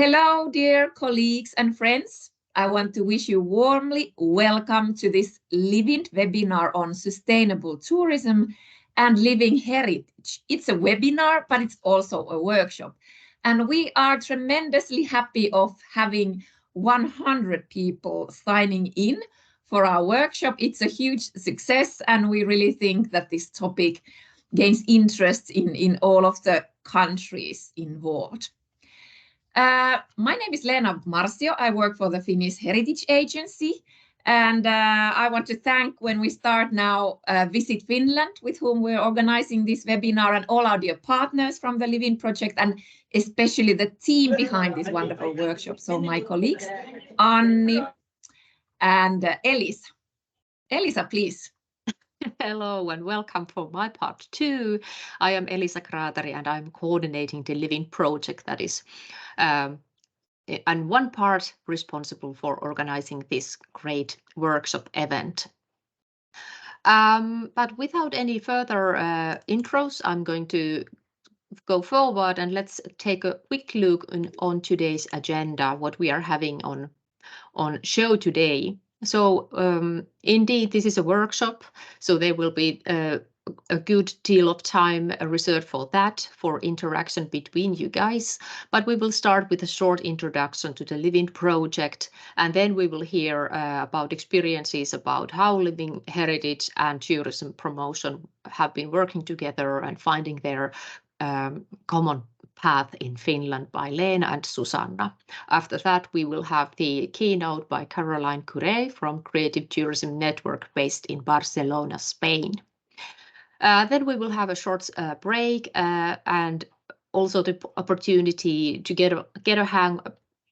Hello, dear colleagues and friends. I want to wish you warmly welcome to this LIVIND webinar on sustainable tourism and living heritage. It's a webinar, but it's also a workshop. And we are tremendously happy of having 100 people signing in for our workshop. It's a huge success, and we really think that this topic gains interest in all of the countries involved. My name is Leena Marcio. I work for the Finnish Heritage Agency, and I want to thank, when we start now, Visit Finland, with whom we're organizing this webinar, and all our dear partners from the LIVIND project, and especially the team behind this wonderful workshop. So my colleagues, Anni and Elisa. Elisa, please. Hello and welcome for my part too. I am Elisa Kraatari and I'm coordinating the LIVIND project that is and one part responsible for organizing this great workshop event. But without any further intros, I'm going to go forward and let's take a quick look on today's agenda, what we are having on show today. So indeed, this is a workshop, so there will be a good deal of time reserved for that, for interaction between you guys. But we will start with a short introduction to the LIVIND project, and then we will hear about experiences about how living heritage and tourism promotion have been working together and finding their common path in Finland by Leena and Susanna. After that, we will have the keynote by Caroline Curé from Creative Tourism Network based in Barcelona, Spain. Then we will have a short break and also the opportunity to get a hang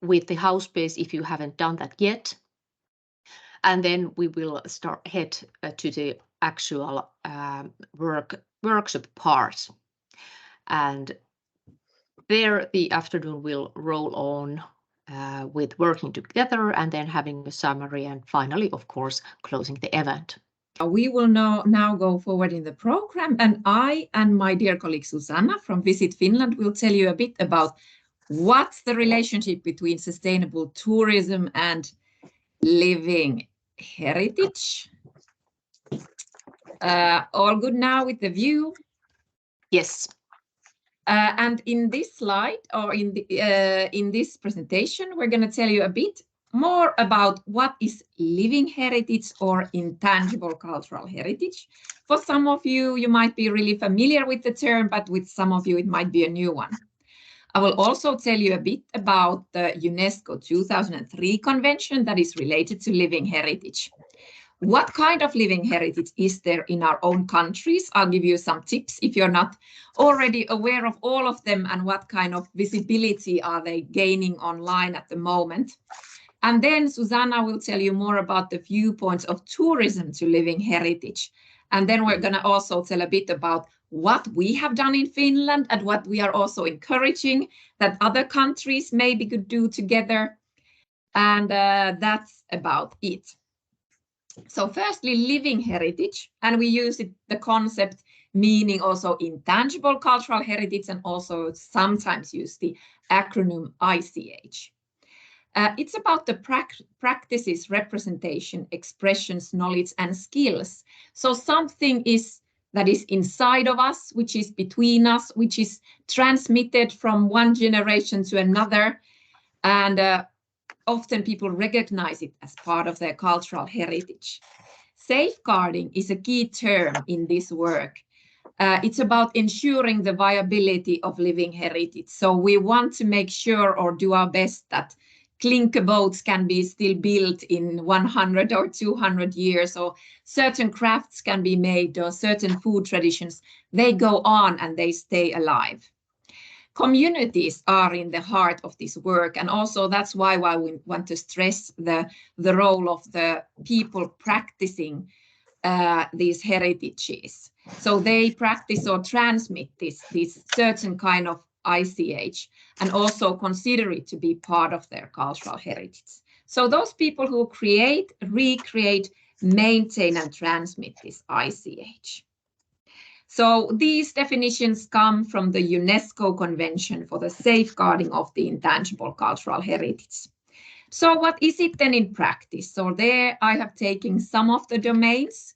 with the house space if you haven't done that yet. And then we will head to the actual workshop part. And there, the afternoon will roll on with working together and then having a summary and finally, of course, closing the event. We will now go forward in the program, and I and my dear colleague Susanna from Visit Finland will tell you a bit about what's the relationship between sustainable tourism and living heritage. All good now with the view? Yes. And in this slide, or in this presentation, we're going to tell you a bit more about what is living heritage or intangible cultural heritage. For some of you, you might be really familiar with the term, but with some of you, it might be a new one. I will also tell you a bit about the UNESCO 2003 convention that is related to living heritage. What kind of living heritage is there in our own countries? I'll give you some tips if you're not already aware of all of them, and what kind of visibility are they gaining online at the moment. And then Susanna will tell you more about the viewpoints of tourism to living heritage. And then we're going to also tell a bit about what we have done in Finland and what we are also encouraging that other countries maybe could do together. And that's about it. So firstly, living heritage, and we use the concept meaning also intangible cultural heritage, and also sometimes use the acronym ICH. It's about the practices, representation, expressions, knowledge, and skills. So something that is inside of us, which is between us, which is transmitted from one generation to another, and often people recognize it as part of their cultural heritage. Safeguarding is a key term in this work. It's about ensuring the viability of living heritage. So we want to make sure, or do our best, that clinker boats can be still built in 100 or 200 years, or certain crafts can be made, or certain food traditions, they go on and they stay alive. Communities are in the heart of this work, and also that's why we want to stress the role of the people practicing these heritages. So they practice or transmit this certain kind of ICH, and also consider it to be part of their cultural heritage. So those people who create, recreate, maintain, and transmit this ICH. So these definitions come from the UNESCO Convention for the Safeguarding of the Intangible Cultural Heritage. So what is it then in practice? So there I have taken some of the domains.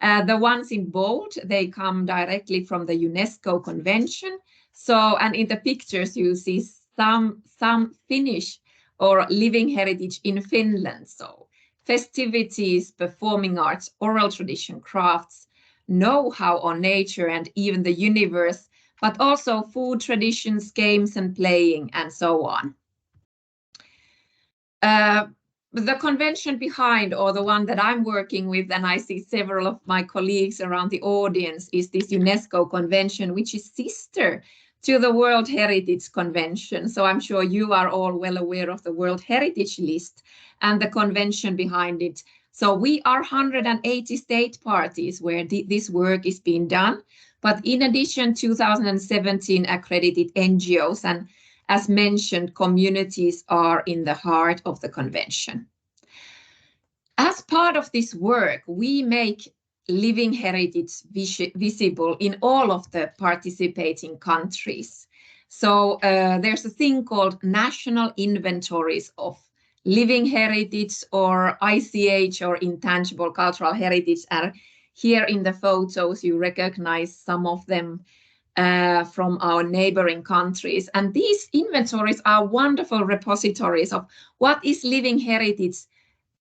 The ones in bold, they come directly from the UNESCO Convention. So, and in the pictures you see some Finnish or living heritage in Finland. So festivities, performing arts, oral tradition, crafts, know-how on nature and even the universe, but also food traditions, games and playing, and so on. The convention behind, or the one that I'm working with, and I see several of my colleagues around the audience, is this UNESCO Convention, which is sister to the World Heritage Convention. So I'm sure you are all well aware of the World Heritage List and the convention behind it. So we are 180 state parties where this work is being done. But in addition, 2017 accredited NGOs, and as mentioned, communities are in the heart of the convention. As part of this work, we make living heritage visible in all of the participating countries. So there's a thing called National Inventories of Living Heritage, or ICH, or Intangible Cultural Heritage. And here in the photos, you recognize some of them from our neighboring countries. And these inventories are wonderful repositories of what is living heritage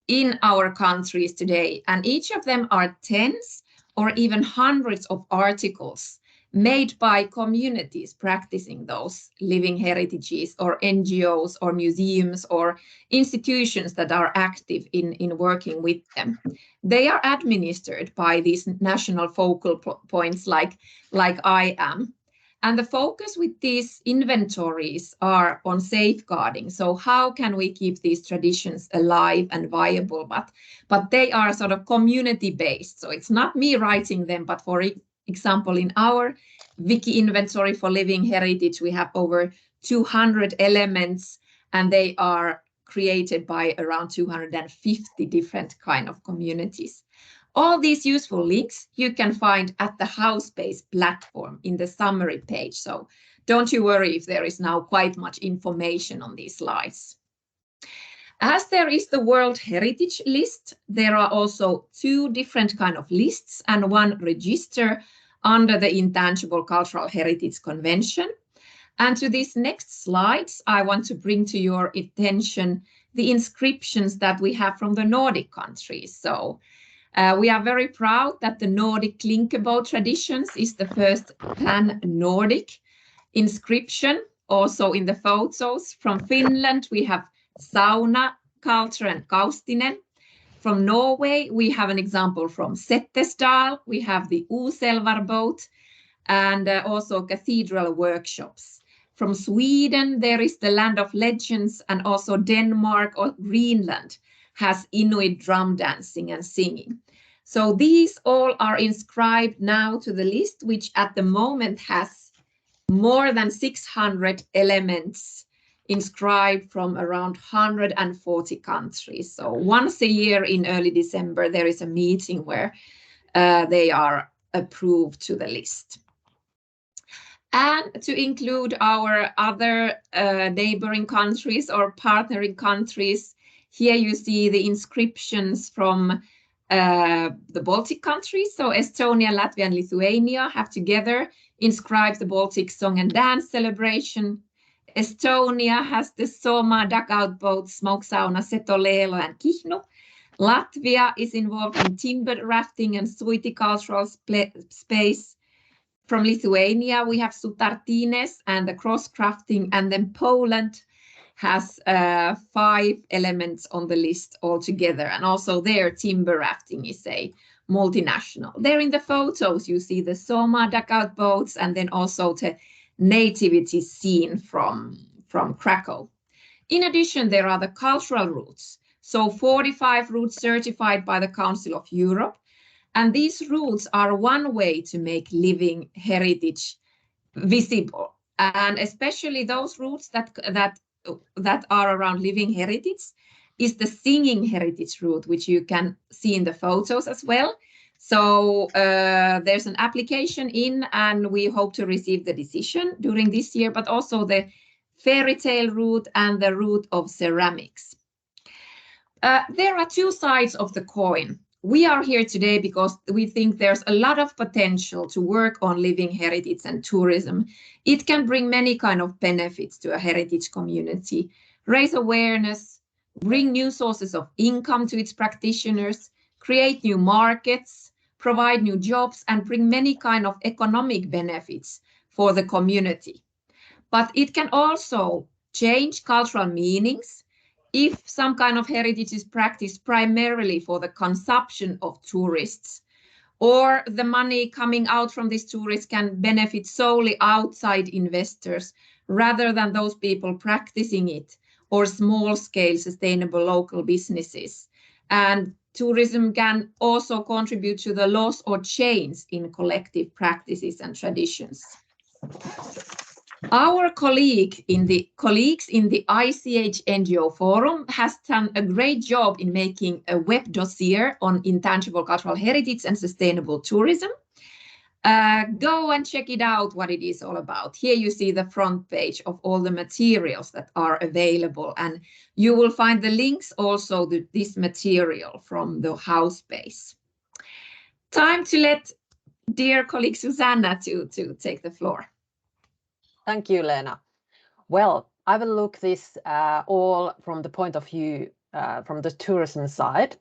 in our countries today. And each of them are tens or even hundreds of articles made by communities practicing those living heritages, or NGOs or museums or institutions that are active in working with them. They are administered by these national focal points like I am. And the focus with these inventories are on safeguarding. So how can we keep these traditions alive and viable? But they are sort of community-based. So it's not me writing them, but for example, in our Wiki inventory for living heritage, we have over 200 elements, and they are created by around 250 different kind of communities. All these useful links you can find at the Housebase platform in the summary page. So don't you worry if there is now quite much information on these slides. As there is the World Heritage List, there are also two different kind of lists and one register under the Intangible Cultural Heritage Convention. And to these next slides, I want to bring to your attention the inscriptions that we have from the Nordic countries. So we are very proud that the Nordic Klinkebo traditions is the first pan-Nordic inscription. Also in the photos from Finland, we have sauna culture and kaustinen. From Norway, we have an example from Setesdal. We have the Uselvar boat and also cathedral workshops. From Sweden, there is the Land of Legends, and also Denmark or Greenland has Inuit drum dancing and singing. So these all are inscribed now to the list, which at the moment has more than 600 elements inscribed from around 140 countries. So once a year in early December, there is a meeting where they are approved to the list. And to include our other neighboring countries or partnering countries, here you see the inscriptions from the Baltic countries. So Estonia, Latvia, and Lithuania have together inscribed the Baltic Song and Dance celebration. Estonia has the Soma dugout boat, smoke sauna, Setolelo, and Kihnu. Latvia is involved in timber rafting and suiticultural space. From Lithuania, we have Sutartines and the cross-crafting, and then Poland has 5 elements on the list altogether, and also there timber rafting is a multinational. There in the photos you see the Soma dugout boats, and then also the nativity scene from Krakow. In addition, there are the cultural routes. So 45 routes certified by the Council of Europe. And these routes are one way to make living heritage visible. And especially those routes that are around living heritage is the singing heritage route, which you can see in the photos as well. So there's an application in, and we hope to receive the decision during this year, but also the fairy tale route and the route of ceramics. There are two sides of the coin. We are here today because we think there's a lot of potential to work on living heritage and tourism. It can bring many kind of benefits to a heritage community, raise awareness, bring new sources of income to its practitioners, create new markets, provide new jobs, and bring many kind of economic benefits for the community. But it can also change cultural meanings if some kind of heritage is practiced primarily for the consumption of tourists, or the money coming out from these tourists can benefit solely outside investors rather than those people practicing it, or small-scale sustainable local businesses. And tourism can also contribute to the loss or change in collective practices and traditions. Our colleagues in the ICH NGO Forum has done a great job in making a web dossier on intangible cultural heritage and sustainable tourism. Go and check it out, what it is all about. Here you see the front page of all the materials that are available, and you will find the links also to this material from the house page. Time to let dear colleague Susanna to take the floor. Thank you, Leena. Well, I will look this all from the point of view from the tourism side.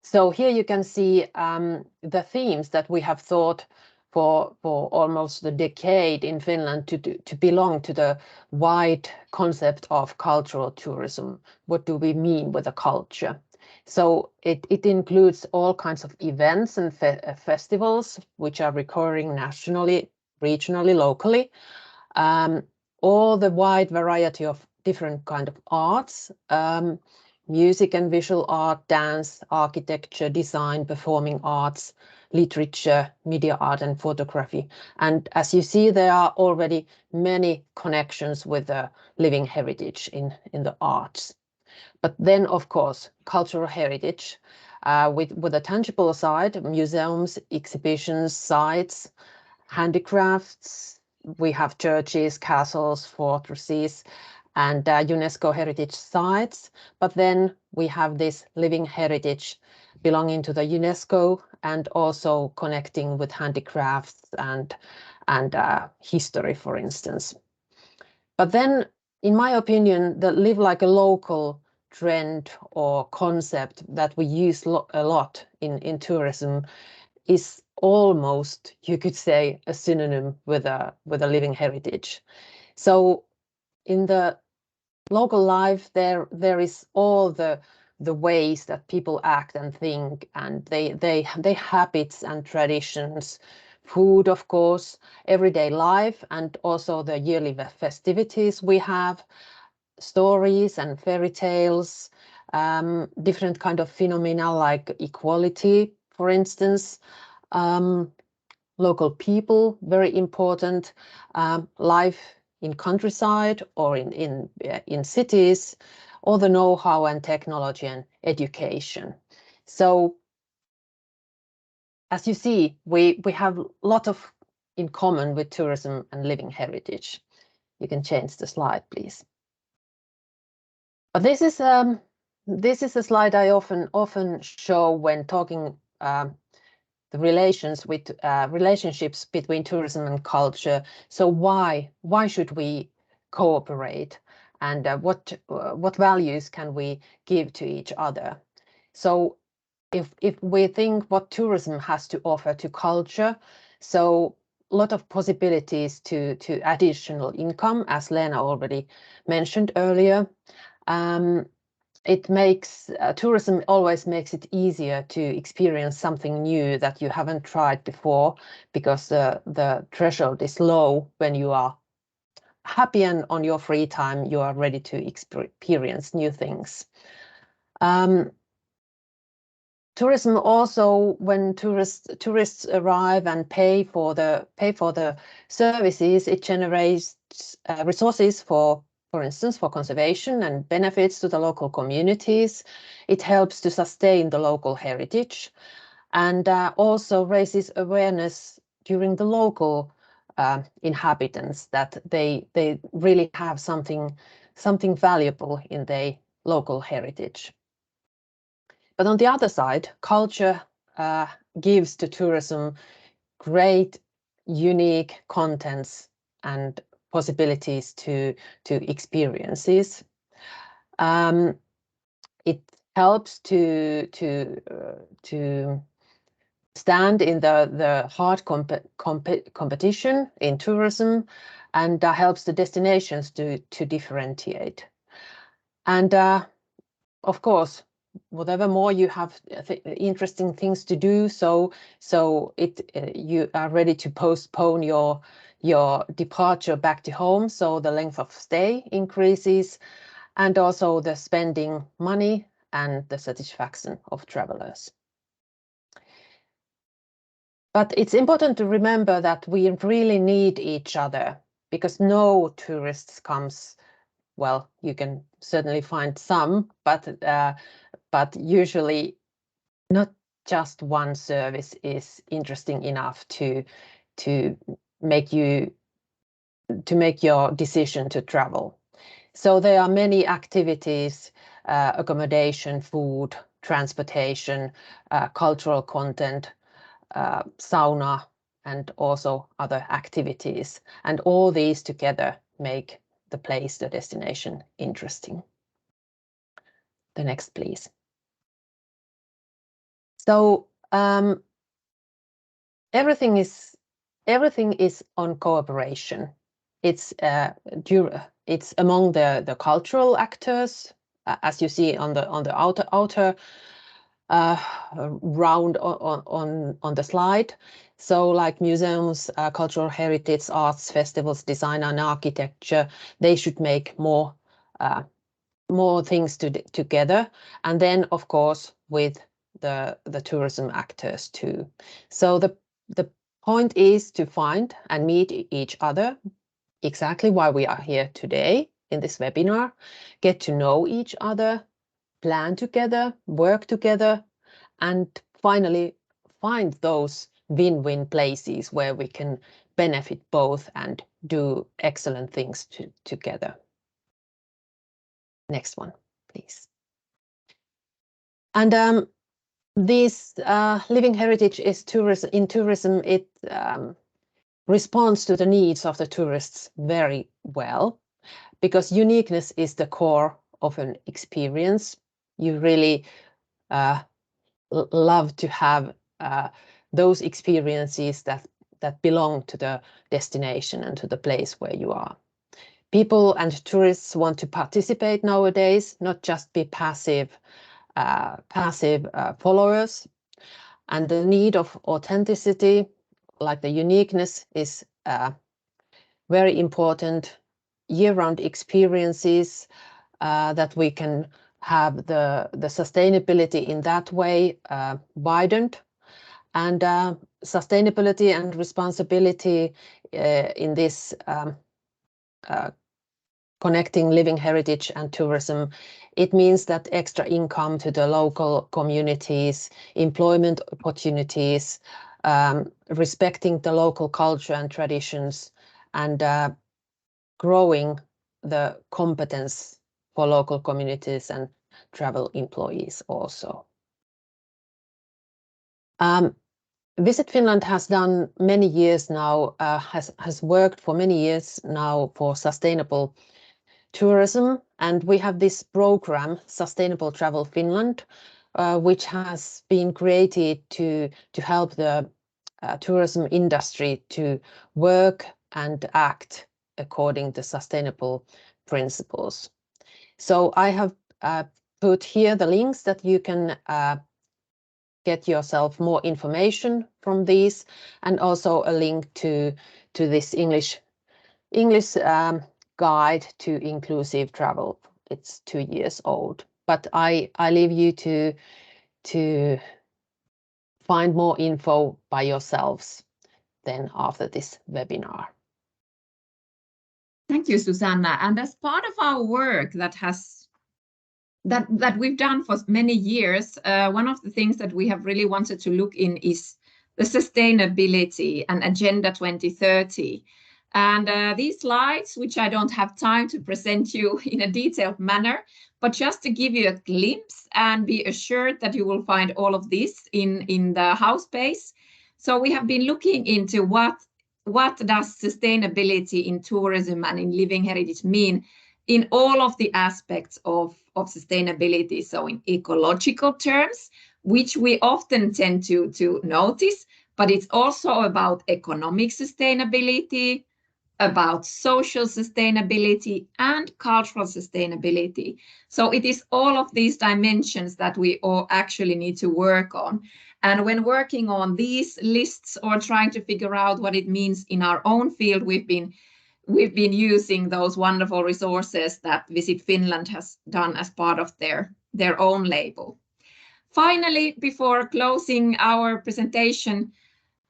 So here you can see the themes that we have thought for almost a decade in Finland to belong to the wide concept of cultural tourism. What do we mean with a culture? So it includes all kinds of events and festivals which are recurring nationally, regionally, locally. All the wide variety of different kind of arts, music and visual art, dance, architecture, design, performing arts, literature, media art, and photography. And as you see, there are already many connections with the living heritage in the arts. But then, of course, cultural heritage with a tangible side, museums, exhibitions, sites, handicrafts. We have churches, castles, fortresses, and UNESCO heritage sites. But then we have this living heritage belonging to the UNESCO and also connecting with handicrafts and history, for instance. But then, in my opinion, the live like a local trend or concept that we use a lot in tourism is almost, you could say, a synonym with a living heritage. So in the local life, there is all the ways that people act and think, and they habits and traditions, food, of course, everyday life, and also the yearly festivities we have, stories and fairy tales, different kind of phenomena like equality, for instance, local people, very important, life in countryside or in cities, all the know-how and technology and education. So as you see, we have a lot of in common with tourism and living heritage. You can change the slide, please. But this is a slide I often show when talking the relationships between tourism and culture. So why should we cooperate, and what values can we give to each other? So if we think what tourism has to offer to culture, so a lot of possibilities to additional income, as Leena already mentioned earlier. It makes tourism always makes it easier to experience something new that you haven't tried before, because the threshold is low when you are happy and on your free time you are ready to experience new things. Tourism also, when tourists arrive and pay for the services, it generates resources for instance, for conservation and benefits to the local communities. It helps to sustain the local heritage. and also raises awareness during the local inhabitants that they really have something valuable in their local heritage. But on the other side, culture gives to tourism great, unique contents and possibilities to experiences. It helps to stand in the hard competition in tourism, and helps the destinations to differentiate. And of course, whatever more you have interesting things to do, so you are ready to postpone your departure back to home, so the length of stay increases, and also the spending money and the satisfaction of travelers. But it's important to remember that we really need each other, because no tourists comes, well, you can certainly find some, but usually not just one service is interesting enough to make your decision to travel. So there are many activities, accommodation, food, transportation, cultural content, sauna, and also other activities. And all these together make the place, the destination, interesting. The next, please. So everything is on cooperation. It's among the cultural actors, as you see on the outer round on the slide. So like museums, cultural heritage, arts, festivals, design and architecture, they should make more things together. And then, of course, with the tourism actors too. So the point is to find and meet each other, exactly why we are here today in this webinar, get to know each other, plan together, work together, and finally find those win-win places where we can benefit both and do excellent things together. Next one, please. And this living heritage is in tourism. It responds to the needs of the tourists very well, because uniqueness is the core of an experience. You really love to have those experiences that belong to the destination and to the place where you are. People and tourists want to participate nowadays, not just be passive followers. And the need of authenticity, like the uniqueness, is very important. Year-round experiences that we can have the sustainability in that way widened, and sustainability and responsibility in this connecting living heritage and tourism. It means that extra income to the local communities, employment opportunities, respecting the local culture and traditions, and growing the competence for local communities and travel employees also. Visit Finland has done many years now, has worked for many years now for sustainable tourism, and we have this program, Sustainable Travel Finland, which has been created to help the tourism industry to work and act according to sustainable principles. So I have put here the links that you can get yourself more information from these, and also a link to this English guide to inclusive travel. It's 2 years old, but I leave you to find more info by yourselves then after this webinar. Thank you, Susanna. And as part of our work that has that we've done for many years. One of the things that we have really wanted to look in is the sustainability and Agenda 2030. And these slides, which I don't have time to present you in a detailed manner, but just to give you a glimpse and be assured that you will find all of this in the house space. So we have been looking into what does sustainability in tourism and in living heritage mean in all of the aspects of sustainability. So in ecological terms, which we often tend to notice, but it's also about economic sustainability, about social sustainability and cultural sustainability. So it is all of these dimensions that we all actually need to work on. And when working on these lists or trying to figure out what it means in our own field, we've been using those wonderful resources that Visit Finland has done as part of their own label. Finally, before closing our presentation,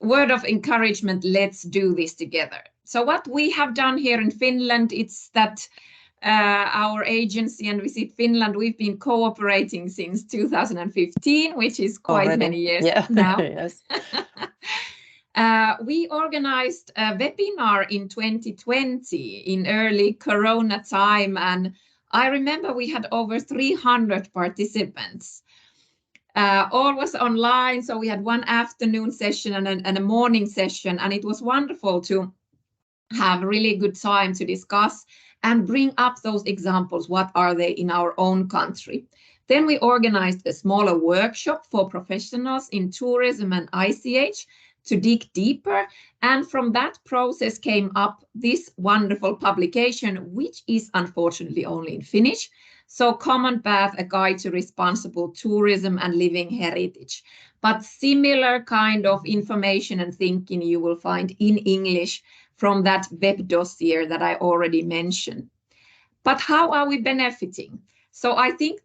word of encouragement, let's do this together. So what we have done here in Finland, it's that our agency and Visit Finland, we've been cooperating since 2015, which is quite many years now. Yes. We organized a webinar in 2020 in early Corona time, and I remember we had over 300 participants. All was online, so we had one afternoon session and a morning session, and it was wonderful to have really good time to discuss and bring up those examples. What are they in our own country? Then we organized a smaller workshop for professionals in tourism and ICH to dig deeper. And from that process came up this wonderful publication, which is unfortunately only in Finnish. So Common Path, a guide to responsible tourism and living heritage. But similar kind of information and thinking you will find in English from that web dossier that I already mentioned. But how are we benefiting? So I think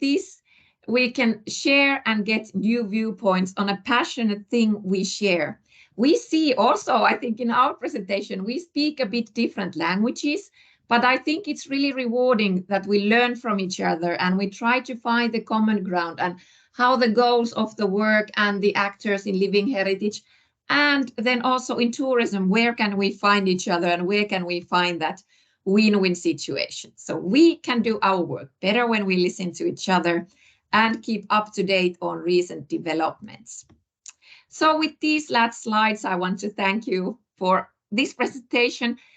we can share and get new viewpoints on a passionate thing we share. We see also, I think in our presentation, we speak a bit different languages, but I think it's really rewarding that we learn from each other and we try to find the common ground and how the goals of the work and the actors in living heritage, and then also in tourism, where can we find each other and where can we find that win-win situation. So we can do our work better when we listen to each other and keep up to date on recent developments. So with these last slides, I want to thank you for this presentation